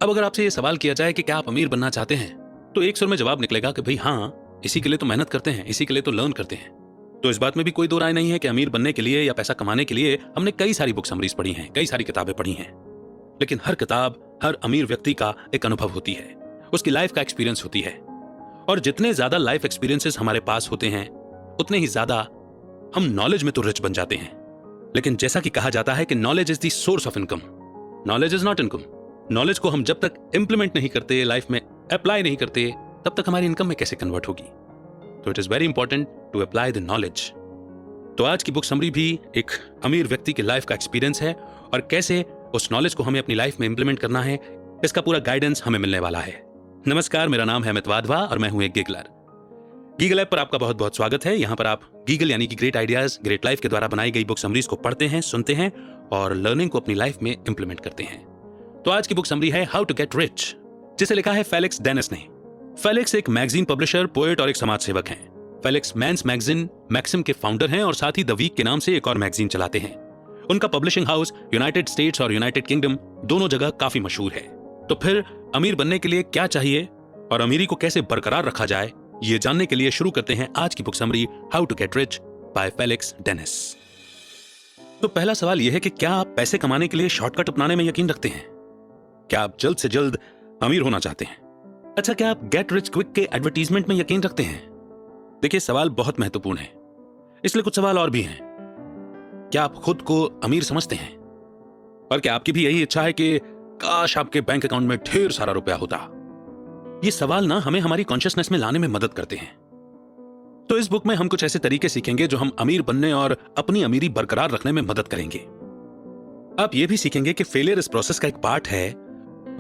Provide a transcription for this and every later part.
अब अगर आपसे ये सवाल किया जाए कि क्या आप अमीर बनना चाहते हैं, तो एक सुर में जवाब निकलेगा कि भाई हाँ, इसी के लिए तो मेहनत करते हैं, इसी के लिए तो लर्न करते हैं। तो इस बात में भी कोई दो राय नहीं है कि अमीर बनने के लिए या पैसा कमाने के लिए हमने कई सारी बुक समरीज पढ़ी हैं, कई सारी किताबें पढ़ी हैं। लेकिन हर किताब हर अमीर व्यक्ति का एक अनुभव होती है, उसकी लाइफ का एक्सपीरियंस होती है। और जितने ज्यादा लाइफ एक्सपीरियंसेस हमारे पास होते हैं, उतने ही ज्यादा हम नॉलेज में तो रिच बन जाते हैं। लेकिन जैसा कि कहा जाता है कि knowledge is the source of income, knowledge is not income. Knowledge को हम जब तक इंप्लीमेंट नहीं करते, लाइफ में अप्लाई नहीं करते, तब तक हमारी इनकम में कैसे कन्वर्ट होगी। तो it is very important to apply the knowledge. तो आज की बुक समरी भी एक अमीर व्यक्ति की लाइफ का एक्सपीरियंस है और कैसे उस नॉलेज को हमें अपनी लाइफ में इंप्लीमेंट करना है, इसका पूरा गाइडेंस हमें मिलने वाला है। नमस्कार, मेरा नाम है अमित वाधवा और मैं हूं एक गिगलर। गीगल ऐप पर आपका बहुत बहुत स्वागत है। यहां पर आप गीगल यानी कि ग्रेट आइडियाज ग्रेट लाइफ के द्वारा बनाई गई बुक समरीज को पढ़ते हैं, सुनते हैं और लर्निंग को अपनी लाइफ में इंप्लीमेंट करते हैं। तो आज की बुक समरी है हाउ टू गेट रिच, जिसे लिखा है फेलिक्स डेनिस ने। फेलिक्स एक मैगजीन पब्लिशर, पोएट और एक समाज सेवक हैं। फेलिक्स मेंस मैगजीन मैक्सिम के फाउंडर हैं और साथ ही द वीक के नाम से एक और मैगजीन चलाते हैं। उनका पब्लिशिंग हाउस यूनाइटेड स्टेट्स और यूनाइटेड किंगडम दोनों जगह काफी मशहूर है। तो फिर अमीर बनने के लिए क्या चाहिए और अमीरी को कैसे बरकरार रखा जाए, ये जानने के लिए शुरू करते हैं आज की book summary how to get rich by Felix Dennis. तो पहला सवाल यह है कि क्या आप पैसे कमाने के लिए शॉर्टकट अपनाने में यकीन रखते हैं? क्या आप जल्द से जल्द अमीर होना चाहते हैं? अच्छा, क्या आप गेट रिच क्विक के एडवर्टीजमेंट में यकीन रखते हैं? देखिए, सवाल बहुत महत्वपूर्ण है, इसलिए कुछ सवाल और भी हैं। क्या आप खुद को अमीर समझते हैं? और क्या आपकी भी यही इच्छा है कि काश आपके बैंक अकाउंट में ढेर सारा रुपया होता? ये सवाल ना हमें हमारी कॉन्शियसनेस में लाने में मदद करते हैं। तो इस बुक में हम कुछ ऐसे तरीके सीखेंगे जो हम अमीर बनने और अपनी अमीरी बरकरार रखने में मदद करेंगे। आप ये भी सीखेंगे कि फेलियर इस प्रोसेस का एक पार्ट है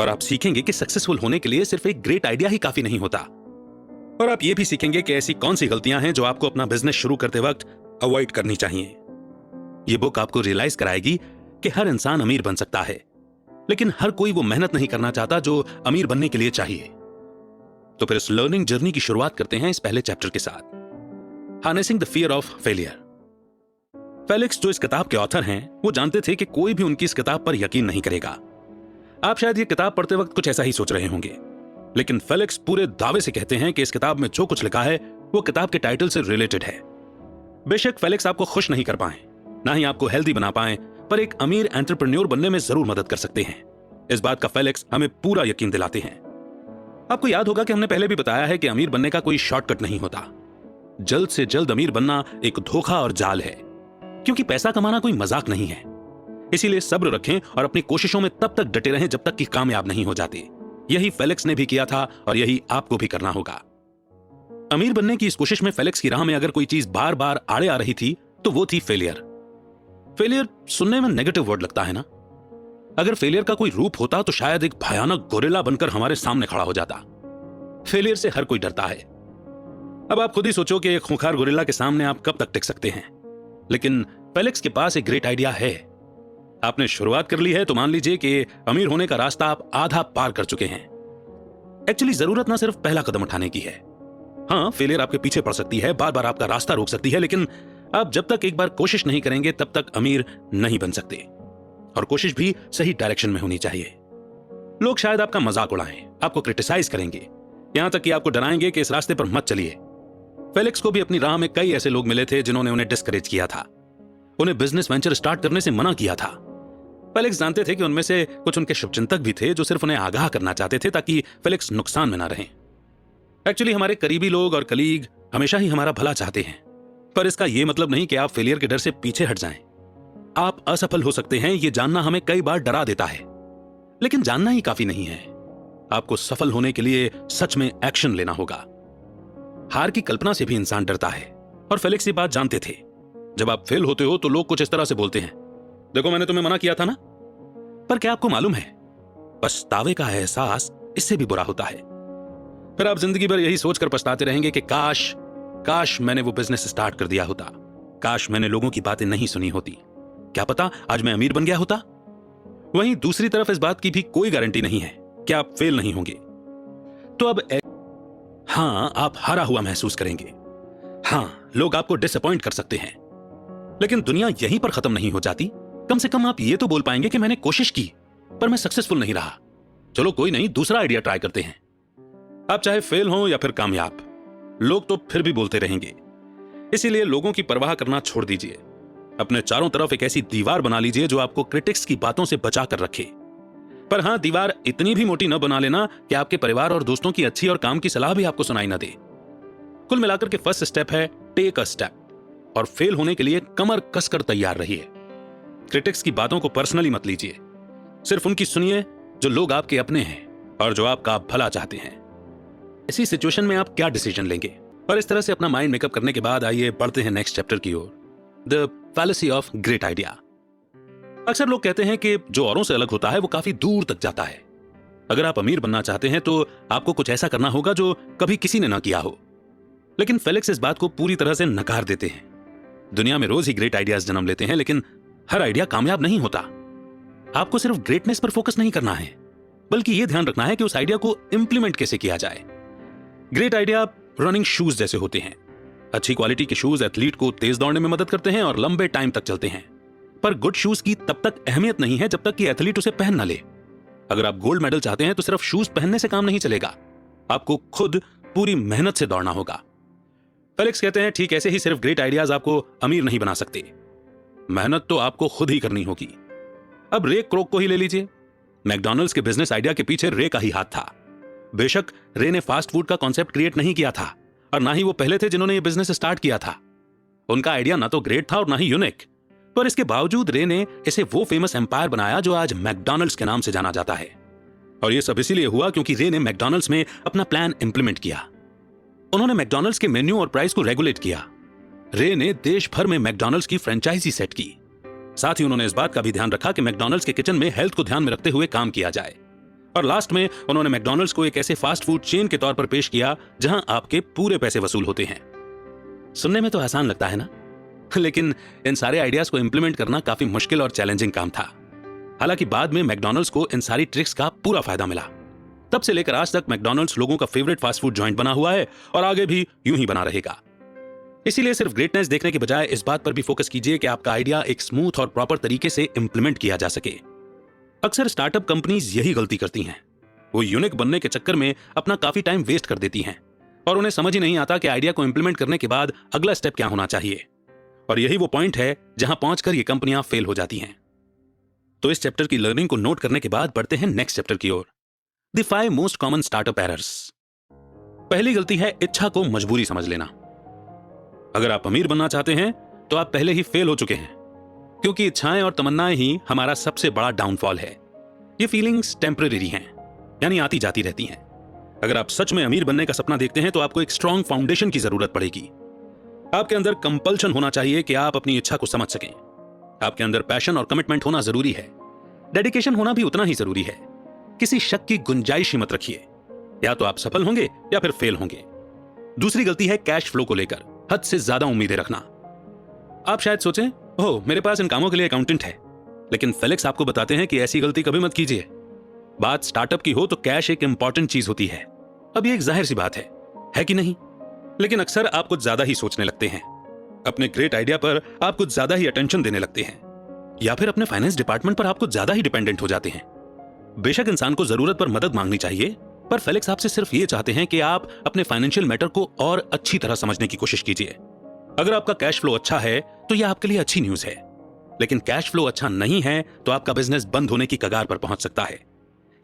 और आप सीखेंगे कि सक्सेसफुल होने के लिए सिर्फ एक ग्रेट आइडिया ही काफी नहीं होता। और आप ये भी सीखेंगे कि ऐसी कौन सी गलतियां हैं जो आपको अपना बिजनेस शुरू करते वक्त अवॉइड करनी चाहिए। ये बुक आपको रियलाइज कराएगी कि हर इंसान अमीर बन सकता है, लेकिन हर कोई वो मेहनत नहीं करना चाहता जो अमीर बनने के लिए चाहिए। तो फिर इस लर्निंग जर्नी की शुरुआत करते हैं इस पहले चैप्टर के साथ, harnessing the fear of failure. Felix, जो इस किताब के ऑथर हैं, वो जानते थे कि कोई भी उनकी इस किताब पर यकीन नहीं करेगा। आप शायद ये किताब पढ़ते वक्त कुछ ऐसा ही सोच रहे होंगे, लेकिन फेलिक्स पूरे दावे से कहते हैं कि इस किताब में जो कुछ लिखा है वो किताब के टाइटल से रिलेटेड है। बेशक फेलिक्स आपको खुश नहीं कर पाए, ना ही आपको हेल्दी बना पाए, पर एक अमीर एंटरप्रेन्योर बनने में जरूर मदद कर सकते हैं। इस बात का फेलिक्स हमें पूरा यकीन दिलाते हैं। आपको याद होगा कि हमने पहले भी बताया है कि अमीर बनने का कोई शॉर्टकट नहीं होता। जल्द से जल्द अमीर बनना एक धोखा और जाल है, क्योंकि पैसा कमाना कोई मजाक नहीं है। इसीलिए सब्र रखें और अपनी कोशिशों में तब तक डटे रहें जब तक कि कामयाब नहीं हो जाते। यही फेलिक्स ने भी किया था और यही आपको भी करना होगा। अमीर बनने की इस कोशिश में फेलिक्स की राह में अगर कोई चीज बार बार आड़े आ रही थी तो वो थी फेलियर। फेलियर सुनने में नेगेटिव वर्ड लगता है ना? अगर फेलियर का कोई रूप होता तो शायद एक भयानक गोरिल्ला बनकर हमारे सामने खड़ा हो जाता। फेलियर से हर कोई डरता है। अब आप खुद ही सोचो कि एक खूंखार गोरिल्ला के सामने आप कब तक टिक सकते हैं। लेकिन फेलिक्स के पास एक ग्रेट आइडिया है। आपने शुरुआत कर ली है तो मान लीजिए कि अमीर होने का रास्ता आप आधा पार कर चुके हैं। एक्चुअली जरूरत ना सिर्फ पहला कदम उठाने की है। हाँ, फेलियर आपके पीछे पड़ सकती है, बार बार आपका रास्ता रोक सकती है, लेकिन आप जब तक एक बार कोशिश नहीं करेंगे तब तक अमीर नहीं बन सकते। और कोशिश भी सही डायरेक्शन में होनी चाहिए। लोग शायद आपका मजाक उड़ाएं, आपको क्रिटिसाइज करेंगे, यहां तक कि आपको डराएंगे कि इस रास्ते पर मत चलिए। फेलिक्स को भी अपनी राह में कई ऐसे लोग मिले थे जिन्होंने उन्हें डिस्करेज किया था, उन्हें बिजनेस वेंचर स्टार्ट करने से मना किया था। फेलिक्स जानते थे कि उनमें से कुछ उनके शुभचिंतक भी थे जो सिर्फ उन्हें आगाह करना चाहते थे ताकि फेलिक्स नुकसान में ना रहें। एक्चुअली हमारे करीबी लोग और कलीग हमेशा ही हमारा भला चाहते हैं, पर इसका यह मतलब नहीं कि आप फेलियर के डर से पीछे हट जाएं। आप असफल हो सकते हैं, यह जानना हमें कई बार डरा देता है, लेकिन जानना ही काफी नहीं है। आपको सफल होने के लिए सच में एक्शन लेना होगा। हार की कल्पना से भी इंसान डरता है और फेलिक्स ये बात जानते थे। जब आप फेल होते हो तो लोग कुछ इस तरह से बोलते हैं, देखो मैंने तुम्हें मना किया था ना। पर क्या आपको मालूम है, पछतावे का एहसास इससे भी बुरा होता है। फिर आप जिंदगी भर यही सोचकर पछताते रहेंगे कि काश मैंने वो बिजनेस स्टार्ट कर दिया होता, काश मैंने लोगों की बातें नहीं सुनी होती, क्या पता आज मैं अमीर बन गया होता। वहीं दूसरी तरफ इस बात की भी कोई गारंटी नहीं है कि आप फेल नहीं होंगे। तो अब हां, आप हारा हुआ महसूस करेंगे। हां, लोग आपको डिसअपॉइंट कर सकते हैं, लेकिन दुनिया यहीं पर खत्म नहीं हो जाती। कम से कम आप ये तो बोल पाएंगे कि मैंने कोशिश की पर मैं सक्सेसफुल नहीं रहा। चलो कोई नहीं, दूसरा आइडिया ट्राई करते हैं। आप चाहे फेल हो या फिर कामयाब, लोग तो फिर भी बोलते रहेंगे। इसीलिए लोगों की परवाह करना छोड़ दीजिए। अपने चारों तरफ एक ऐसी दीवार बना लीजिए जो आपको क्रिटिक्स की बातों से बचा कर रखे। पर हां, दीवार इतनी भी मोटी न बना लेना कि आपके परिवार और दोस्तों की अच्छी और काम की सलाह भी आपको सुनाई न दे। कुल मिलाकर के फर्स्ट स्टेप है टेक अ स्टेप, और फेल होने के लिए कमर कसकर तैयार रहिए। क्रिटिक्स की बातों को पर्सनली मत लीजिए, सिर्फ उनकी सुनिए जो लोग आपके अपने हैं और जो आपका भला चाहते हैं। ऐसी सिचुएशन में आप क्या डिसीजन लेंगे? और इस तरह से अपना माइंड मेकअप करने के बाद आइए बढ़ते हैं नेक्स्ट चैप्टर की ओर, the fallacy of great idea. अक्सर लोग कहते हैं कि जो औरों से अलग होता है वो काफी दूर तक जाता है। अगर आप अमीर बनना चाहते हैं तो आपको कुछ ऐसा करना होगा जो कभी किसी ने ना किया हो। लेकिन फेलिक्स इस बात को पूरी तरह से नकार देते हैं। दुनिया में रोज ही ग्रेट आइडियाज जन्म लेते हैं, लेकिन हर आइडिया कामयाब नहीं होता। आपको सिर्फ ग्रेटनेस पर फोकस नहीं करना है, बल्कि यह ध्यान रखना है कि उस आइडिया को इंप्लीमेंट कैसे किया जाए। ग्रेट आइडिया रनिंग शूज जैसे होते हैं। अच्छी क्वालिटी के शूज एथलीट को तेज दौड़ने में मदद करते हैं और लंबे टाइम तक चलते हैं। पर गुड शूज की तब तक अहमियत नहीं है जब तक कि एथलीट उसे पहन न ले। अगर आप गोल्ड मेडल चाहते हैं तो सिर्फ शूज पहनने से काम नहीं चलेगा, आपको खुद पूरी मेहनत से दौड़ना होगा। फेलिक्स कहते हैं ठीक ऐसे ही सिर्फ ग्रेट आइडियाज आपको अमीर नहीं बना सकते, मेहनत तो आपको खुद ही करनी होगी। अब रे क्रोक को ही ले लीजिए। मैकडॉनल्ड्स के बिजनेस आइडिया के पीछे रे का ही हाथ था। बेशक रे ने फास्ट फूड का कॉन्सेप्ट क्रिएट नहीं किया था, और ना ही वो पहले थे जिन्होंने ये बिजनेस स्टार्ट किया था। उनका आइडिया ना तो ग्रेट था और ना ही यूनिक, पर इसके बावजूद रे ने इसे वो फेमस एम्पायर बनाया जो आज मैकडॉनल्ड्स के नाम से जाना जाता है। और ये सब इसीलिए हुआ क्योंकि रे ने मैकडॉनल्ड्स में अपना प्लान इंप्लीमेंट किया। उन्होंने मैकडॉनल्ड्स के मेन्यू और प्राइस को रेगुलेट किया। रे ने देश भर में मैकडॉनल्ड्स की फ्रेंचाइजी सेट की। साथ ही उन्होंने इस बात का भी ध्यान रखा कि मैकडॉनल्ड्स के किचन में हेल्थ को ध्यान में रखते हुए काम किया जाए। और लास्ट में उन्होंने मैकडॉनल्ड्स को एक ऐसे फास्ट फूड चेन के तौर पर पेश किया जहां आपके पूरे पैसे वसूल होते हैं। सुनने में तो आसान लगता है ना, लेकिन इन सारे आइडियाज को इंप्लीमेंट करना काफी मुश्किल और चैलेंजिंग काम था। हालांकि बाद में मैकडॉनल्ड्स को इन सारी ट्रिक्स का पूरा फायदा मिला। तब से लेकर आज तक मैकडॉनल्ड्स लोगों का फेवरेट फास्ट फूड जॉइंट बना हुआ है और आगे भी यूं ही बना रहेगा। इसीलिए सिर्फ ग्रेटनेस देखने के बजाय इस बात पर भी फोकस कीजिए कि आपका आइडिया एक स्मूथ और प्रॉपर तरीके से इंप्लीमेंट किया जा सके। अक्सर स्टार्टअप कंपनीज यही गलती करती हैं। वो यूनिक बनने के चक्कर में अपना काफी टाइम वेस्ट कर देती हैं और उन्हें समझ ही नहीं आता कि आइडिया को इंप्लीमेंट करने के बाद अगला स्टेप क्या होना चाहिए। और यही वो पॉइंट है जहां पहुंचकर ये कंपनियां फेल हो जाती हैं। तो इस चैप्टर की लर्निंग को नोट करने के बाद बढ़ते हैं नेक्स्ट चैप्टर की ओर, the 5 most common startup errors. पहली गलती है इच्छा को मजबूरी समझ लेना। अगर आप अमीर बनना चाहते हैं तो आप पहले ही फेल हो चुके हैं, क्योंकि इच्छाएं और तमन्नाएं ही हमारा सबसे बड़ा डाउनफॉल है। ये फीलिंग्स टेम्परेरी हैं, यानी आती जाती रहती हैं। अगर आप सच में अमीर बनने का सपना देखते हैं तो आपको एक स्ट्रॉन्ग फाउंडेशन की जरूरत पड़ेगी। आपके अंदर कंपल्शन होना चाहिए कि आप अपनी इच्छा को समझ सकें। आपके अंदर पैशन और कमिटमेंट होना जरूरी है। डेडिकेशन होना भी उतना ही जरूरी है। किसी शक की गुंजाइश ही मत रखिए, या तो आप सफल होंगे या फिर फेल होंगे। दूसरी गलती है कैश फ्लो को लेकर हद से ज्यादा उम्मीदें रखना। आप शायद सोचें, ओह मेरे पास इन कामों के लिए अकाउंटेंट है, लेकिन फेलिक्स आपको बताते हैं कि ऐसी गलती कभी मत कीजिए। बात स्टार्टअप की हो तो कैश एक इंपॉर्टेंट चीज होती है। अब ये एक जाहिर सी बात है कि नहीं? लेकिन अक्सर आप कुछ ज्यादा ही सोचने लगते हैं। अपने ग्रेट आइडिया पर आप कुछ ज्यादा ही अटेंशन देने लगते हैं, या फिर अपने फाइनेंस डिपार्टमेंट पर आप कुछ ज्यादा ही डिपेंडेंट हो जाते हैं। बेशक इंसान को जरूरत पर मदद मांगनी चाहिए, पर फेलिक्स आपसे सिर्फ ये चाहते हैं कि आप अपने फाइनेंशियल मैटर को और अच्छी तरह समझने की कोशिश कीजिए। अगर आपका कैश फ्लो अच्छा है तो यह आपके लिए अच्छी न्यूज है, लेकिन कैश फ्लो अच्छा नहीं है तो आपका बिजनेस बंद होने की कगार पर पहुंच सकता है।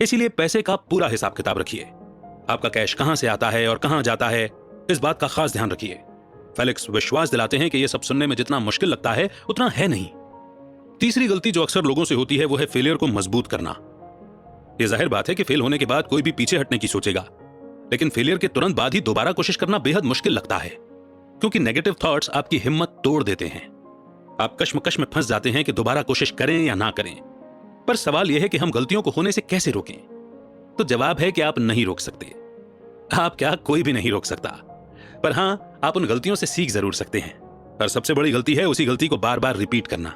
इसीलिए पैसे का पूरा हिसाब किताब रखिए। आपका कैश कहां से आता है और कहां जाता है, इस बात का खास ध्यान रखिए। फेलिक्स विश्वास दिलाते हैं कि यह सब सुनने में जितना मुश्किल लगता है उतना है नहीं। तीसरी गलती जो अक्सर लोगों से होती है वो है फेलियर को मजबूत करना। यह जाहिर बात है कि फेल होने के बाद कोई भी पीछे हटने की सोचेगा, लेकिन फेलियर के तुरंत बाद ही दोबारा कोशिश करना बेहद मुश्किल लगता है, क्योंकि नेगेटिव थॉट्स आपकी हिम्मत तोड़ देते हैं। आप कश्मकश में फंस जाते हैं कि दोबारा कोशिश करें या ना करें। पर सवाल यह है कि हम गलतियों को होने से कैसे रोकें? तो जवाब है कि आप नहीं रोक सकते। आप क्या, कोई भी नहीं रोक सकता। पर हां, आप उन गलतियों से सीख जरूर सकते हैं। और सबसे बड़ी गलती है उसी गलती को बार बार रिपीट करना।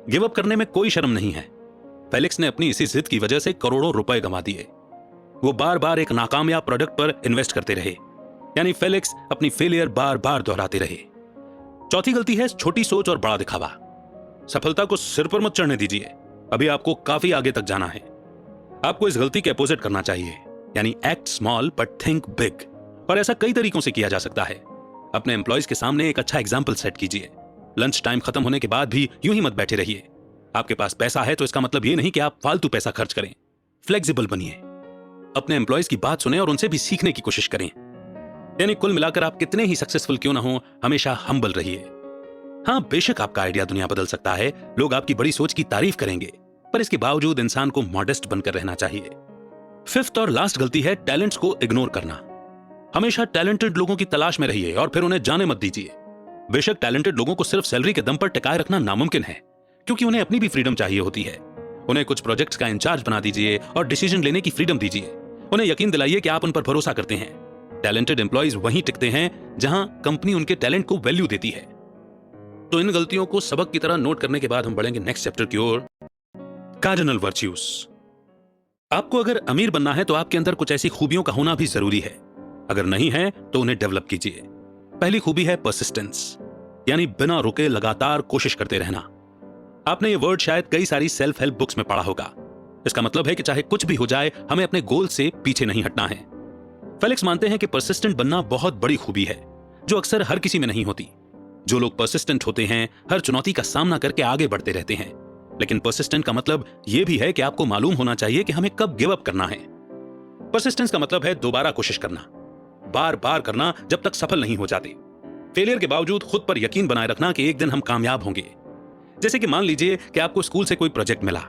गिव अप करने में कोई शर्म नहीं है। फेलिक्स ने अपनी इसी जिद की वजह से करोड़ों रुपए गंवा दिए। वो बार बार एक नाकामयाब प्रोडक्ट पर इन्वेस्ट करते रहे, यानी फेलिक्स अपनी फेलियर बार बार दोहराते रहे। चौथी गलती है छोटी सोच और बड़ा दिखावा। सफलता को सिर पर मत चढ़ने दीजिए, अभी आपको काफी आगे तक जाना है। आपको इस गलती के अपोजिट करना चाहिए, यानी act small but think big. और ऐसा कई तरीकों से किया जा सकता है। अपने एम्प्लॉइज के सामने एक अच्छा एग्जाम्पल सेट कीजिए। लंच टाइम खत्म होने के बाद भी यूं ही मत बैठे रहिए। आपके पास पैसा है तो इसका मतलब ये नहीं कि आप फालतू पैसा खर्च करें। फ्लेक्सिबल बनिए, अपने एम्प्लॉइज की बात सुने और उनसे भी सीखने की कोशिश करें। यानी कुल मिलाकर आप कितने ही सक्सेसफुल क्यों ना हो, हमेशा हम्बल रहिए। हाँ, बेशक आपका आइडिया दुनिया बदल सकता है, लोग आपकी बड़ी सोच की तारीफ करेंगे, पर इसके बावजूद इंसान को मॉडेस्ट बनकर रहना चाहिए। फिफ्थ और लास्ट गलती है टैलेंट्स को इग्नोर करना। हमेशा टैलेंटेड लोगों की तलाश में रहिए और फिर उन्हें जाने मत दीजिए। बेशक टैलेंटेड लोगों को सिर्फ सैलरी के दम पर टिकाए रखना नामुमकिन है, क्योंकि उन्हें अपनी भी फ्रीडम चाहिए होती है। उन्हें कुछ प्रोजेक्ट्स का इंचार्ज बना दीजिए और डिसीजन लेने की फ्रीडम दीजिए। उन्हें यकीन दिलाइए कि आप उन पर भरोसा करते हैं। टैलेंटेड एम्प्लॉइज वहीं टिकते हैं जहां कंपनी उनके टैलेंट को वैल्यू देती है। तो इन गलतियों को सबक की तरह नोट करने के बाद हम बढ़ेंगे नेक्स्ट चैप्टर की ओर, कार्डिनल वर्च्यूज। आपको अगर अमीर बनना है तो आपके अंदर कुछ ऐसी खूबियों का होना भी जरूरी है। अगर नहीं है तो उन्हें डेवलप कीजिए। पहली खूबी है परसिस्टेंस, यानी बिना रुके लगातार कोशिश करते रहना। आपने ये वर्ड शायद कई सारी सेल्फ हेल्प बुक्स में पढ़ा होगा। इसका मतलब है कि चाहे कुछ भी हो जाए, हमें अपने गोल से पीछे नहीं हटना है। फेलिक्स मानते हैं कि परसिस्टेंट बनना बहुत बड़ी खूबी है, जो अक्सर हर किसी में नहीं होती। जो लोग परसिस्टेंट होते हैं, हर चुनौती का सामना करके आगे बढ़ते रहते हैं। लेकिन परसिस्टेंट का मतलब यह भी है कि आपको मालूम होना चाहिए कि हमें कब गिव अप करना है। परसिस्टेंस का मतलब है दोबारा कोशिश करना, बार बार करना जब तक सफल नहीं हो जाते। फेलियर के बावजूद खुद पर यकीन बनाए रखना कि एक दिन हम कामयाब होंगे। जैसे कि मान लीजिए कि आपको स्कूल से कोई प्रोजेक्ट मिला,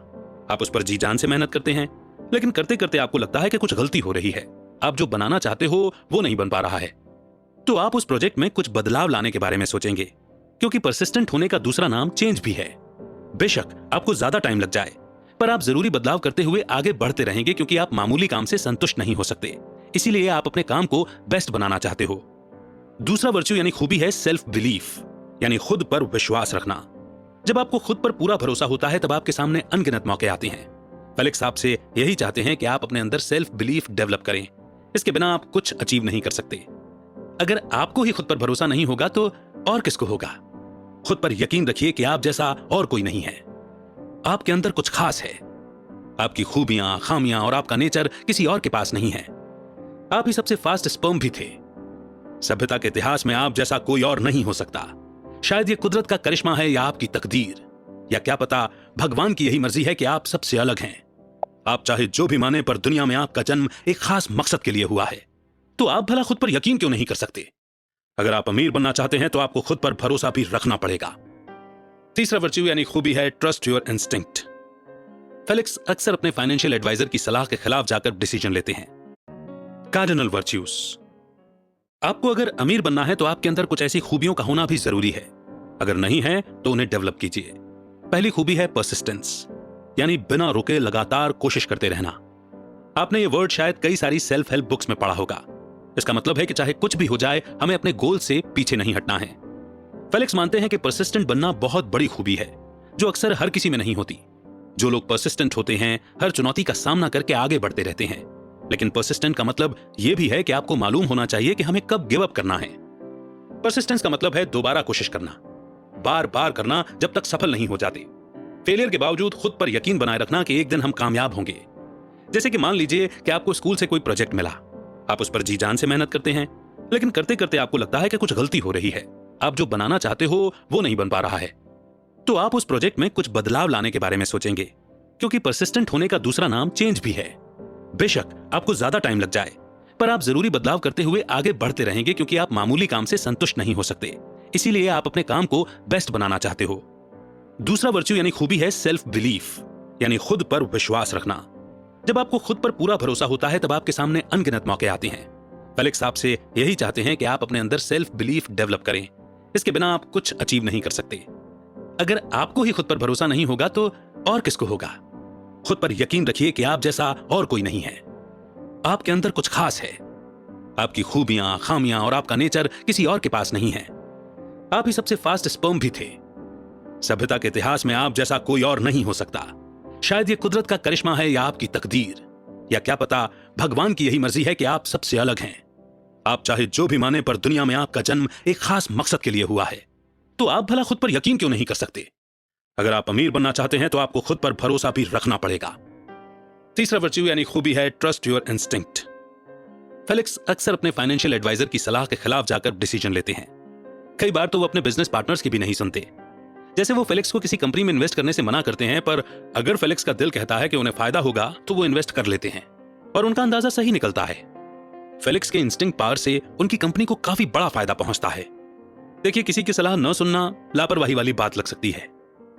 आप उस पर जी जान से मेहनत करते हैं, लेकिन करते करते आपको लगता है कि कुछ गलती हो रही है, आप जो बनाना चाहते हो वो नहीं बन पा रहा है। तो आप उस प्रोजेक्ट में कुछ बदलाव लाने के बारे में सोचेंगे, क्योंकि परसिस्टेंट होने का दूसरा नाम चेंज भी है। बेशक आपको ज्यादा टाइम लग जाए, पर आप जरूरी बदलाव करते हुए आगे बढ़ते रहेंगे, क्योंकि आप मामूली काम से संतुष्ट नहीं हो सकते। इसीलिए आप अपने काम को बेस्ट बनाना चाहते हो। दूसरा वर्च्यू यानी खूबी है सेल्फ बिलीफ, यानी खुद पर विश्वास रखना। जब आपको खुद पर पूरा भरोसा होता है, तब आपके सामने अनगिनत मौके आते हैं। फेलिक्स आपसे यही चाहते हैं कि आप अपने अंदर सेल्फ बिलीफ डेवलप करें। इसके बिना आप कुछ अचीव नहीं कर सकते। अगर आपको ही खुद पर भरोसा नहीं होगा तो और किसको होगा? खुद पर यकीन रखिए कि आप जैसा और कोई नहीं है। आपके अंदर कुछ खास है। आपकी खूबियां, खामियां और आपका नेचर किसी और के पास नहीं है। आप ही सबसे फास्ट स्पर्म भी थे। सभ्यता के इतिहास में आप जैसा कोई और नहीं हो सकता। शायद ये कुदरत का करिश्मा है या आपकी तकदीर, या क्या पता भगवान की यही मर्जी है कि आप सबसे अलग हैं। आप चाहे जो भी माने, पर दुनिया में आपका जन्म एक खास मकसद के लिए हुआ है। तो आप भला खुद पर यकीन क्यों नहीं कर सकते? अगर आप अमीर बनना चाहते हैं तो आपको खुद पर भरोसा भी रखना पड़ेगा। तीसरा वर्च्यू यानी खूबी है ट्रस्ट योर इंस्टिंक्ट। फेलिक्स अक्सर अपने फाइनेंशियल एडवाइजर की सलाह के खिलाफ जाकर डिसीजन लेते हैं। Cardinal virtues. आपको अगर अमीर बनना है तो आपके अंदर कुछ ऐसी खूबियों का होना भी जरूरी है। अगर नहीं है तो उन्हें डेवलप कीजिए। पहली खूबी है परसिस्टेंस, यानी बिना रुके लगातार कोशिश करते रहना। आपने ये वर्ड शायद कई सारी सेल्फ हेल्प बुक्स में पढ़ा होगा। इसका मतलब है कि चाहे कुछ भी हो जाए, हमें अपने गोल से पीछे नहीं हटना है। फेलिक्स मानते हैं कि परसिस्टेंट बनना बहुत बड़ी खूबी है, जो अक्सर हर किसी में नहीं होती। जो लोग परसिस्टेंट होते हैं, हर चुनौती का सामना करके आगे बढ़ते रहते हैं। लेकिन परसिस्टेंट का मतलब यह भी है कि आपको मालूम होना चाहिए कि हमें कब गिव अप करना है। परसिस्टेंस का मतलब है दोबारा कोशिश करना, बार बार करना जब तक सफल नहीं हो जाते। फेलियर के बावजूद खुद पर यकीन बनाए रखना कि एक दिन हम कामयाब होंगे। जैसे कि मान लीजिए कि आपको स्कूल से कोई प्रोजेक्ट मिला, आप उस पर जी जान से मेहनत करते हैं, लेकिन करते करते आपको लगता है कि कुछ गलती हो रही है, आप जो बनाना चाहते हो वो नहीं बन पा रहा है। तो आप उस प्रोजेक्ट में कुछ बदलाव लाने के बारे में सोचेंगे, क्योंकि परसिस्टेंट होने का दूसरा नाम चेंज भी है। बेशक आपको ज्यादा टाइम लग जाए, पर आप जरूरी बदलाव करते हुए आगे बढ़ते रहेंगे, क्योंकि आप मामूली काम से संतुष्ट नहीं हो सकते। इसीलिए आप अपने काम को बेस्ट बनाना चाहते हो। दूसरा वर्च्यू यानी खूबी है सेल्फ बिलीफ, यानी खुद पर विश्वास रखना। जब आपको खुद पर पूरा भरोसा होता है, तब आपके सामने अनगिनत मौके आते हैं। फेलिक्स आपसे यही चाहते हैं कि आप अपने अंदर सेल्फ बिलीफ डेवलप करें। इसके बिना आप कुछ अचीव नहीं कर सकते। अगर आपको ही खुद पर भरोसा नहीं होगा तो और किसको होगा? खुद पर यकीन रखिए कि आप जैसा और कोई नहीं है। आपके अंदर कुछ खास है। आपकी खूबियां, खामियां और आपका नेचर किसी और के पास नहीं है। आप ही सबसे फास्ट स्पर्म भी थे। सभ्यता के इतिहास में आप जैसा कोई और नहीं हो सकता। शायद ये कुदरत का करिश्मा है या आपकी तकदीर, या क्या पता भगवान की यही मर्जी है कि आप सबसे अलग हैं। आप चाहे जो भी माने, पर दुनिया में आपका जन्म एक खास मकसद के लिए हुआ है। तो आप भला खुद पर यकीन क्यों नहीं कर सकते? अगर आप अमीर बनना चाहते हैं तो आपको खुद पर भरोसा भी रखना पड़ेगा। तीसरा वर्च्यू यानी खूबी है ट्रस्ट योर इंस्टिंक्ट। फेलिक्स अक्सर अपने फाइनेंशियल एडवाइजर की सलाह के खिलाफ जाकर डिसीजन लेते हैं। कई बार तो वो अपने बिजनेस पार्टनर्स की भी नहीं सुनते। जैसे वो फेलिक्स को किसी कंपनी में इन्वेस्ट करने से मना करते हैं, पर अगर फेलिक्स का दिल कहता है कि उन्हें फायदा होगा तो वो इन्वेस्ट कर लेते हैं और उनका अंदाजा सही निकलता है। फेलिक्स के इंस्टिंक्ट पावर से उनकी कंपनी को काफी बड़ा फायदा पहुंचता है। देखिए, किसी की सलाह न सुनना लापरवाही वाली बात लग सकती है,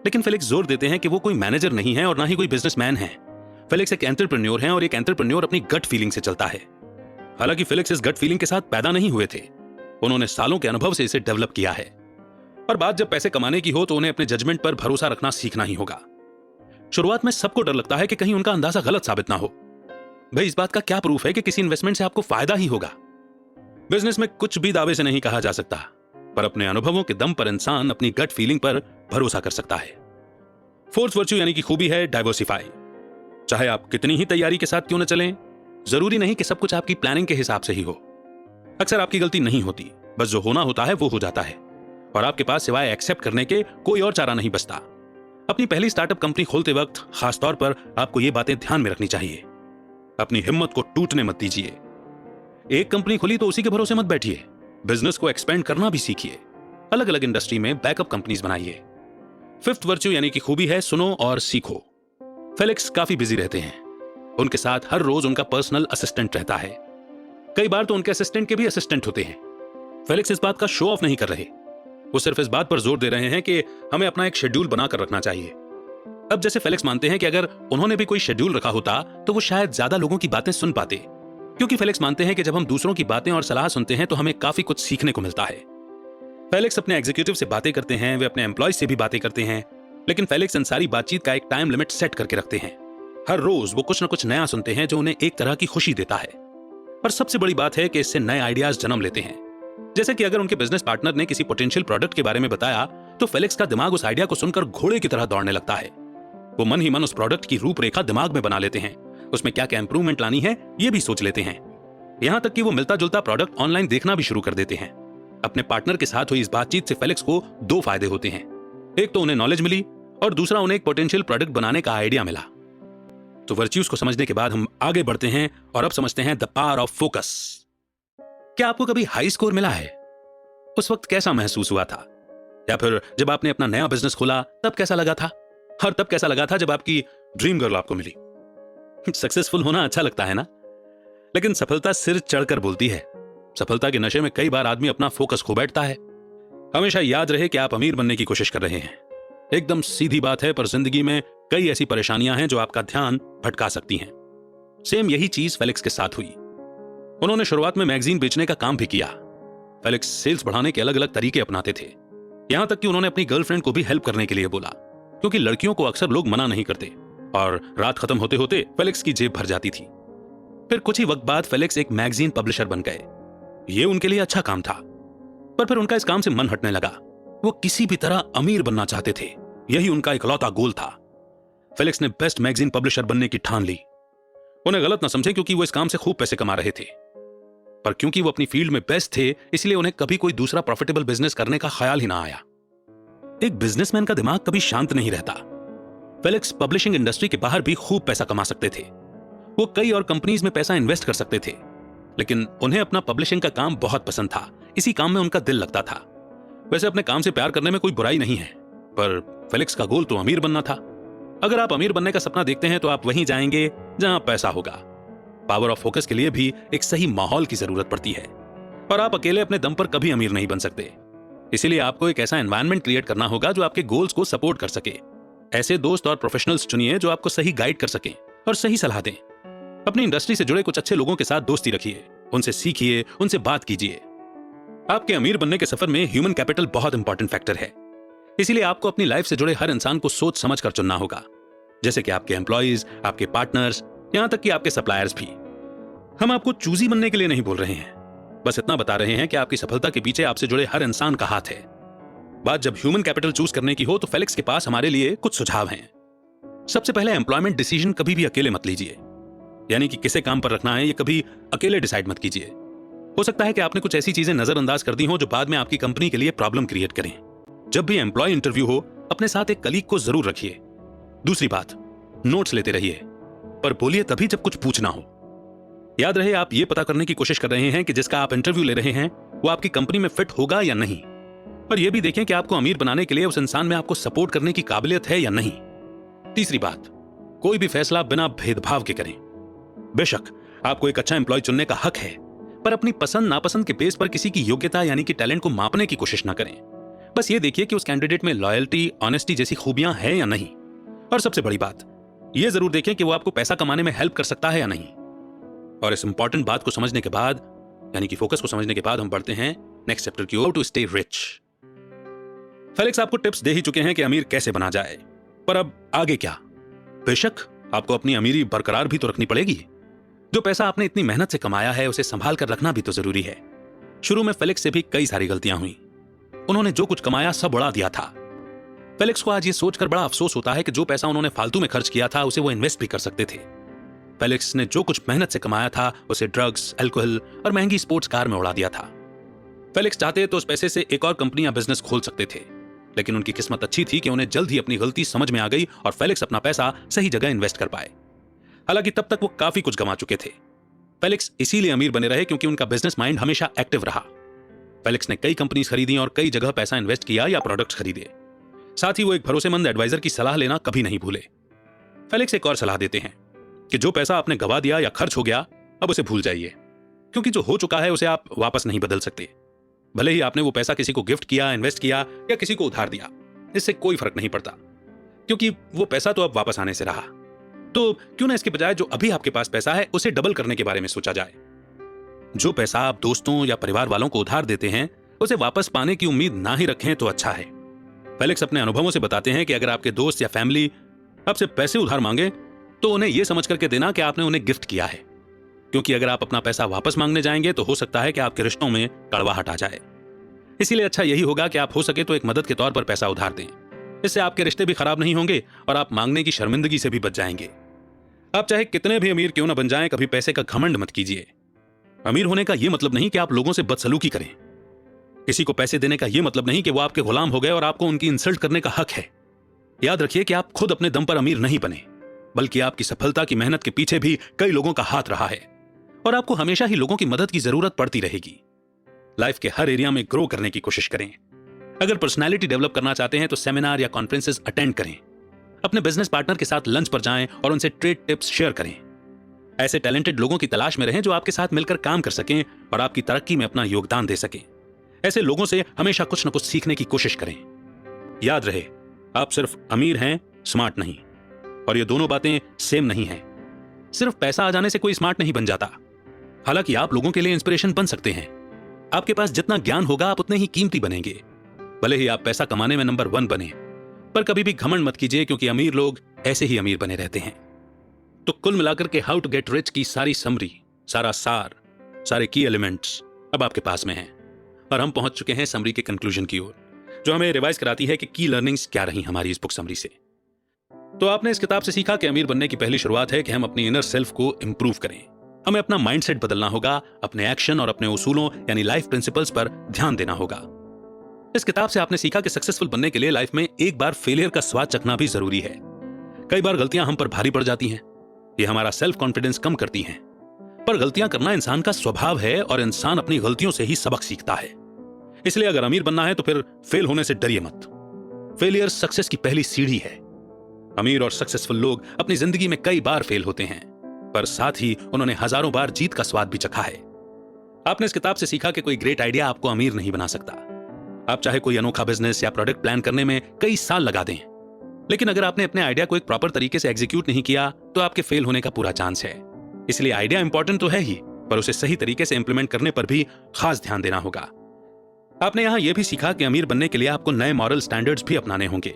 लेकिन फेलिक्स जोर देते हैं कि वो कोई मैनेजर नहीं है और ना ही कोई बिजनेसमैन है। फेलिक्स एक एंटरप्रेन्योर है और एक एंटरप्रेन्योर अपनी गट फीलिंग से चलता है। हालांकि फेलिक्स इस गट फीलिंग के साथ पैदा नहीं हुए थे, उन्होंने सालों के अनुभव से इसे डेवलप किया है। और बात जब पैसे कमाने की हो तो उन्हें अपने जजमेंट पर भरोसा रखना सीखना ही होगा। शुरुआत में सबको डर लगता है कि कहीं उनका अंदाजा गलत साबित ना हो। भाई, इस बात का क्या प्रूफ है कि किसी इन्वेस्टमेंट से आपको फायदा ही होगा? बिजनेस में कुछ भी दावे से नहीं कहा जा सकता, पर अपने अनुभवों के दम पर इंसान अपनी गट फीलिंग पर भरोसा कर सकता है। फोर्थ वर्च्यू यानी कि खूबी है डाइवर्सिफाई। चाहे आप कितनी ही तैयारी के साथ क्यों न चलें, जरूरी नहीं कि सब कुछ आपकी प्लानिंग के हिसाब से ही हो। अक्सर आपकी गलती नहीं होती, बस जो होना होता है वो हो जाता है और आपके पास सिवाय एक्सेप्ट करने के कोई और चारा नहीं बचता। अपनी पहली स्टार्टअप कंपनी खोलते वक्त खास तौर पर आपको ये बातें ध्यान में रखनी चाहिए। अपनी हिम्मत को टूटने मत दीजिए। एक कंपनी खुली तो उसी के भरोसे मत बैठिए, बिजनेस को एक्सपेंड करना भी सीखिए। अलग अलग इंडस्ट्री में बैकअप कंपनीज बनाइए। फिफ्थ वर्च्यू यानी कि खूबी है सुनो और सीखो। फेलिक्स काफी बिजी रहते हैं, उनके साथ हर रोज उनका पर्सनल असिस्टेंट रहता है। कई बार तो उनके असिस्टेंट के भी असिस्टेंट होते हैं। फेलिक्स इस बात का शो ऑफ नहीं कर रहे, वो सिर्फ इस बात पर जोर दे रहे हैं कि हमें अपना एक शेड्यूल बनाकर रखना चाहिए। अब जैसे फेलिक्स मानते हैं कि अगर उन्होंने भी कोई शेड्यूल रखा होता तो वो शायद ज्यादा लोगों की बातें सुन पाते, क्योंकि फेलिक्स मानते हैं कि जब हम दूसरों की बातें और सलाह सुनते हैं तो हमें काफी कुछ सीखने को मिलता है। फेलिक्स अपने एग्जीक्यूटिव से बातें करते हैं, वे अपने एम्प्लॉयज से भी बातें करते हैं, लेकिन फेलिक्स इन सारी बातचीत का एक टाइम लिमिट सेट करके रखते हैं। हर रोज वो कुछ न कुछ नया सुनते हैं जो उन्हें एक तरह की खुशी देता है। और सबसे बड़ी बात है कि इससे नए आइडियाज जन्म लेते हैं। जैसे कि अगर उनके बिजनेस पार्टनर ने किसी पोटेंशियल प्रोडक्ट के बारे में बताया तो फेलिक्स का दिमाग उस आइडिया को सुनकर घोड़े की तरह दौड़ने लगता है। वो मन ही मन उस प्रोडक्ट की रूपरेखा दिमाग में बना लेते हैं, उसमें क्या क्या इंप्रूवमेंट लानी है ये भी सोच लेते हैं। यहां तक कि वो मिलता जुलता प्रोडक्ट ऑनलाइन देखना भी शुरू कर देते हैं। अपने पार्टनर के साथ हुई इस बातचीत से फेलिक्स को दो फायदे होते हैं। एक तो उन्हें नॉलेज मिली और दूसरा उन्हें एक पोटेंशियल प्रोडक्ट बनाने का आइडिया मिला। तो वर्च्यूज को समझने के बाद हम आगे बढ़ते हैं और अब समझते हैं द पावर ऑफ फोकस। क्या आपको कभी हाई स्कोर मिला है? उस वक्त कैसा महसूस हुआ था? या फिर जब आपने अपना नया बिजनेस खोला तब कैसा लगा था? और तब कैसा लगा था जब आपकी ड्रीम गर्ल आपको मिली? सक्सेसफुल होना अच्छा लगता है ना, लेकिन सफलता सिर चढ़कर बोलती है। सफलता के नशे में कई बार आदमी अपना फोकस खो बैठता है। हमेशा याद रहे कि आप अमीर बनने की कोशिश कर रहे हैं। एकदम सीधी बात है, पर जिंदगी में कई ऐसी परेशानियां हैं जो आपका ध्यान भटका सकती हैं। सेम यही चीज फेलिक्स के साथ हुई। उन्होंने शुरुआत में मैगजीन बेचने का काम भी किया। फेलिक्स सेल्स बढ़ाने के अलग अलग तरीके अपनाते थे, यहां तक कि उन्होंने अपनी गर्लफ्रेंड को भी हेल्प करने के लिए बोला, क्योंकि लड़कियों को अक्सर लोग मना नहीं करते। और रात खत्म होते होते फेलिक्स की जेब भर जाती थी। फिर कुछ ही वक्त बाद फेलिक्स एक मैगजीन पब्लिशर बन गए। ये उनके लिए अच्छा काम था, पर फिर उनका इस काम से मन हटने लगा। वो किसी भी तरह अमीर बनना चाहते थे, यही उनका इकलौता गोल था। फेलिक्स ने बेस्ट मैगजीन पब्लिशर बनने की ठान ली। उन्हें गलत ना समझे, क्योंकि वो इस काम से खूब पैसे कमा रहे थे, पर क्योंकि वो अपनी फील्ड में बेस्ट थे इसलिए उन्हें कभी कोई दूसरा प्रॉफिटेबल बिजनेस करने का ख्याल ही ना आया। एक बिजनेसमैन का दिमाग कभी शांत नहीं रहता। फेलिक्स पब्लिशिंग इंडस्ट्री के बाहर भी खूब पैसा कमा सकते थे। वो कई और कंपनीज में पैसा इन्वेस्ट कर सकते थे, लेकिन उन्हें अपना पब्लिशिंग का काम बहुत पसंद था। इसी काम में उनका दिल लगता था। वैसे अपने काम से प्यार करने में कोई बुराई नहीं है, पर फेलिक्स का गोल तो अमीर बनना था। अगर आप अमीर बनने का सपना देखते हैं तो आप वहीं जाएंगे जहां पैसा होगा। पावर ऑफ फोकस के लिए भी एक सही माहौल की जरूरत पड़ती है, और आप अकेले अपने दम पर कभी अमीर नहीं बन सकते। इसीलिए आपको एक ऐसा एनवायरनमेंट क्रिएट करना होगा जो आपके गोल्स को सपोर्ट कर सके। ऐसे दोस्त और प्रोफेशनल्स चुनिए जो आपको सही गाइड कर सकें और सही सलाह दें। अपनी इंडस्ट्री से जुड़े कुछ अच्छे लोगों के साथ दोस्ती रखिए, उनसे सीखिए, उनसे बात कीजिए। आपके अमीर बनने के सफर में ह्यूमन कैपिटल बहुत इंपॉर्टेंट फैक्टर है। इसीलिए आपको अपनी लाइफ से जुड़े हर इंसान को सोच समझ कर चुनना होगा, जैसे कि आपके एम्प्लॉइज, आपके पार्टनर्स, यहां तक कि आपके सप्लायर्स भी। हम आपको चूजी बनने के लिए नहीं बोल रहे हैं, बस इतना बता रहे हैं कि आपकी सफलता के पीछे आपसे जुड़े हर इंसान का हाथ है। बात जब ह्यूमन कैपिटल चूज करने की हो तो फेलिक्स के पास हमारे लिए कुछ सुझाव हैं। सबसे पहले एम्प्लॉयमेंट डिसीजन कभी भी अकेले मत लीजिए, यानी कि किसे काम पर रखना है ये कभी अकेले डिसाइड मत कीजिए। हो सकता है कि आपने कुछ ऐसी चीजें नजरअंदाज कर दी हो जो बाद में आपकी कंपनी के लिए प्रॉब्लम क्रिएट करें। जब भी एम्प्लॉय इंटरव्यू हो अपने साथ एक कलीग को जरूर रखिए। दूसरी बात, नोट्स लेते रहिए। पर बोलिए तभी जब कुछ पूछना हो। याद रहे, आप ये पता करने की कोशिश कर रहे हैं कि जिसका आप इंटरव्यू ले रहे हैं वो आपकी कंपनी में फिट होगा या नहीं। और यह भी देखें कि आपको अमीर बनाने के लिए उस इंसान में आपको सपोर्ट करने की काबिलियत है या नहीं। तीसरी बात, कोई भी फैसला बिना भेदभाव के करें। बेशक आपको एक अच्छा एम्प्लॉय चुनने का हक है, पर अपनी पसंद नापसंद के बेस पर किसी की योग्यता यानी कि टैलेंट को मापने की कोशिश ना करें। बस ये देखिए कि उस कैंडिडेट में लॉयल्टी, ऑनेस्टी जैसी खूबियां हैं या नहीं। और सबसे बड़ी बात, यह जरूर देखें कि वो आपको पैसा कमाने में हेल्प कर सकता है या नहीं। और इस इंपॉर्टेंट बात को समझने के बाद, यानी कि फोकस को समझने के बाद, हम बढ़ते हैं नेक्स्ट चैप्टर की ओर, टू स्टे रिच। फेलिक्स आपको टिप्स दे ही चुके हैं कि अमीर कैसे बना जाए, पर अब आगे क्या? बेशक आपको अपनी अमीरी बरकरार भी तो रखनी पड़ेगी। जो पैसा आपने इतनी मेहनत से कमाया है उसे संभाल कर रखना भी तो जरूरी है। शुरू में फेलिक्स से भी कई सारी गलतियां हुई। उन्होंने जो कुछ कमाया सब उड़ा दिया था। फेलिक्स को आज ये सोचकर बड़ा अफसोस होता है कि जो पैसा उन्होंने फालतू में खर्च किया था उसे वो इन्वेस्ट भी कर सकते थे। फेलिक्स ने जो कुछ मेहनत से कमाया था उसे ड्रग्स, अल्कोहल और महंगी स्पोर्ट्स कार में उड़ा दिया था। फेलिक्स चाहते तो उस पैसे से एक और कंपनी या बिजनेस खोल सकते थे, लेकिन उनकी किस्मत अच्छी थी कि उन्हें जल्द ही अपनी गलती समझ में आ गई और फेलिक्स अपना पैसा सही जगह इन्वेस्ट कर पाए। हालांकि तब तक वो काफी कुछ गंवा चुके थे। फेलिक्स इसीलिए अमीर बने रहे क्योंकि उनका बिजनेस माइंड हमेशा एक्टिव रहा। फेलिक्स ने कई कंपनीज खरीदी और कई जगह पैसा इन्वेस्ट किया या प्रोडक्ट्स खरीदे। साथ ही वो एक भरोसेमंद एडवाइजर की सलाह लेना कभी नहीं भूले। फेलिक्स एक और सलाह देते हैं कि जो पैसा आपने गवा दिया या खर्च हो गया, अब उसे भूल जाइए, क्योंकि जो हो चुका है उसे आप वापस नहीं बदल सकते। भले ही आपने वो पैसा किसी को गिफ्ट किया, इन्वेस्ट किया या किसी को उधार दिया, इससे कोई फर्क नहीं पड़ता, क्योंकि वो पैसा तो अब वापस आने से रहा। तो क्यों ना इसके बजाय जो अभी आपके पास पैसा है उसे डबल करने के बारे में सोचा जाए। जो पैसा आप दोस्तों या परिवार वालों को उधार देते हैं उसे वापस पाने की उम्मीद ना ही रखें तो अच्छा है। फेलिक्स अपने अनुभवों से बताते हैं कि अगर आपके दोस्त या फैमिली आपसे पैसे उधार मांगे तो उन्हें यह समझ करके देना कि आपने उन्हें गिफ्ट किया है, क्योंकि अगर आप अपना पैसा वापस मांगने जाएंगे तो हो सकता है कि आपके रिश्तों में कड़वाहट आ जाए। इसीलिए अच्छा यही होगा कि आप हो सके तो एक मदद के तौर पर पैसा उधार दें। इससे आपके रिश्ते भी खराब नहीं होंगे और आप मांगने की शर्मिंदगी से भी बच जाएंगे। आप चाहे कितने भी अमीर क्यों ना बन जाएं, कभी पैसे का घमंड मत कीजिए। अमीर होने का यह मतलब नहीं कि आप लोगों से बदसलूकी करें। किसी को पैसे देने का यह मतलब नहीं कि वो आपके गुलाम हो गए और आपको उनकी इंसल्ट करने का हक है। याद रखिए कि आप खुद अपने दम पर अमीर नहीं बने, बल्कि आपकी सफलता की मेहनत के पीछे भी कई लोगों का हाथ रहा है और आपको हमेशा ही लोगों की मदद की जरूरत पड़ती रहेगी। लाइफ के हर एरिया में ग्रो करने की कोशिश करें। अगर पर्सनैलिटी डेवलप करना चाहते हैं तो सेमिनार या कॉन्फ्रेंसेस अटेंड करें। अपने बिजनेस पार्टनर के साथ लंच पर जाएं और उनसे ट्रेड टिप्स शेयर करें। ऐसे टैलेंटेड लोगों की तलाश में रहें जो आपके साथ मिलकर काम कर सकें और आपकी तरक्की में अपना योगदान दे सकें। ऐसे लोगों से हमेशा कुछ न कुछ सीखने की कोशिश करें। याद रहे, आप सिर्फ अमीर हैं, स्मार्ट नहीं, और ये दोनों बातें सेम नहीं हैं। सिर्फ पैसा आ जाने से कोई स्मार्ट नहीं बन जाता। हालांकि आप लोगों के लिए इंस्पिरेशन बन सकते हैं। आपके पास जितना ज्ञान होगा आप उतने ही कीमती बनेंगे। भले ही आप पैसा कमाने में नंबर 1 बने, पर कभी भी घमंड मत कीजिए, क्योंकि अमीर लोग ऐसे ही अमीर बने रहते हैं। तो कुल मिलाकर के हाउ टू गेट रिच की सारी समरी, सारा सार, सारे की एलिमेंट्स अब आपके पास में हैं और हम पहुंच चुके हैं समरी के कंक्लूजन की ओर, जो हमें रिवाइज कराती है कि की लर्निंग्स क्या रही हमारी इस बुक समरी से। तो आपने इस किताब से सीखा कि अमीर बनने की पहली शुरुआत है कि हम अपनी इनर सेल्फ को इंप्रूव करें। हमें अपना माइंडसेट बदलना होगा, अपने एक्शन और अपने उसूलों यानी लाइफ प्रिंसिपल्स पर ध्यान देना होगा। इस किताब से आपने सीखा कि सक्सेसफुल बनने के लिए लाइफ में एक बार फेलियर का स्वाद चखना भी जरूरी है। कई बार गलतियां हम पर भारी पड़ जाती हैं, ये हमारा सेल्फ कॉन्फिडेंस कम करती हैं, पर गलतियां करना इंसान का स्वभाव है और इंसान अपनी गलतियों से ही सबक सीखता है। इसलिए अगर अमीर बनना है तो फिर फेल होने से डरिए मत। फेलियर सक्सेस की पहली सीढ़ी है। अमीर और सक्सेसफुल लोग अपनी जिंदगी में कई बार फेल होते हैं, पर साथ ही उन्होंने हजारों बार जीत का स्वाद भी चखा है। आपने इस किताब से सीखा कि कोई ग्रेट आइडिया आपको अमीर नहीं बना सकता। आप चाहे कोई अनोखा बिजनेस या प्रोडक्ट प्लान करने में कई साल लगा दें, लेकिन अगर आपने अपने आइडिया को एक प्रॉपर तरीके से एग्जीक्यूट नहीं किया तो आपके फेल होने का पूरा चांस है। इसलिए आइडिया इंपॉर्टेंट तो है ही, पर उसे सही तरीके से इंप्लीमेंट करने पर भी खास ध्यान देना होगा। आपने यहां यह भी सीखा कि अमीर बनने के लिए आपको नए मॉरल स्टैंडर्ड्स भी अपनाने होंगे।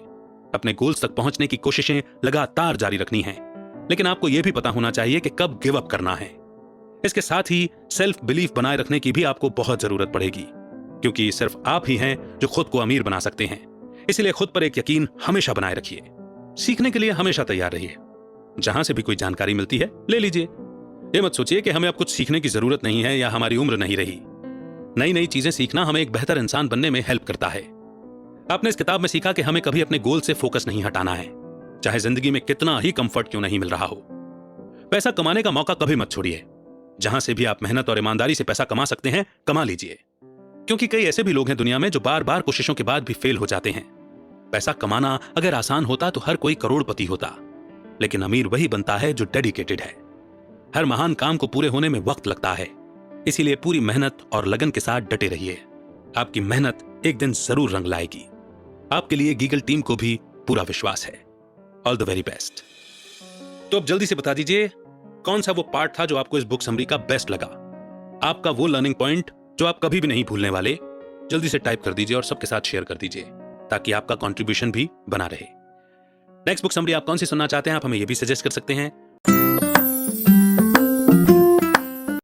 अपने गोल्स तक पहुंचने की कोशिशें लगातार जारी रखनी हैं, लेकिन आपको यह भी पता होना चाहिए कि कब गिव अप करना है। इसके साथ ही सेल्फ बिलीफ बनाए रखने की भी आपको बहुत जरूरत पड़ेगी, क्योंकि सिर्फ आप ही हैं जो खुद को अमीर बना सकते हैं। इसलिए खुद पर एक यकीन हमेशा बनाए रखिए। सीखने के लिए हमेशा तैयार रहिए। जहां से भी कोई जानकारी मिलती है ले लीजिए। ये मत सोचिए कि हमें अब कुछ सीखने की जरूरत नहीं है या हमारी उम्र नहीं रही। नई नई चीजें सीखना हमें एक बेहतर इंसान बनने में हेल्प करता है। आपने इस किताब में सीखा कि हमें कभी अपने गोल से फोकस नहीं हटाना है, चाहे जिंदगी में कितना ही कंफर्ट क्यों नहीं मिल रहा हो। पैसा कमाने का मौका कभी मत छोड़िए। जहां से भी आप मेहनत और ईमानदारी से पैसा कमा सकते हैं, कमा लीजिए। क्योंकि कई ऐसे भी लोग हैं दुनिया में जो बार बार कोशिशों के बाद भी फेल हो जाते हैं। पैसा कमाना अगर आसान होता तो हर कोई करोड़पति होता, लेकिन अमीर वही बनता है जो डेडिकेटेड है। हर महान काम को पूरे होने में वक्त लगता है, इसीलिए पूरी मेहनत और लगन के साथ डटे रहिए। आपकी मेहनत एक दिन जरूर रंग लाएगी। आपके लिए गीगल टीम को भी पूरा विश्वास है। All the very best. तो अब जल्दी से बता दीजिए कौन सा वो पार्ट था जो आपको इस बुक समरी का बेस्ट लगा, आपका वो लर्निंग पॉइंट जो आप कभी भी नहीं भूलने वाले। जल्दी से टाइप कर दीजिए और सबके साथ शेयर कर दीजिए ताकि आपका कंट्रीब्यूशन भी बना रहे। नेक्स्ट बुक समरी आप कौन सी सुनना चाहते हैं, आप हमें ये भी सजेस्ट कर सकते हैं।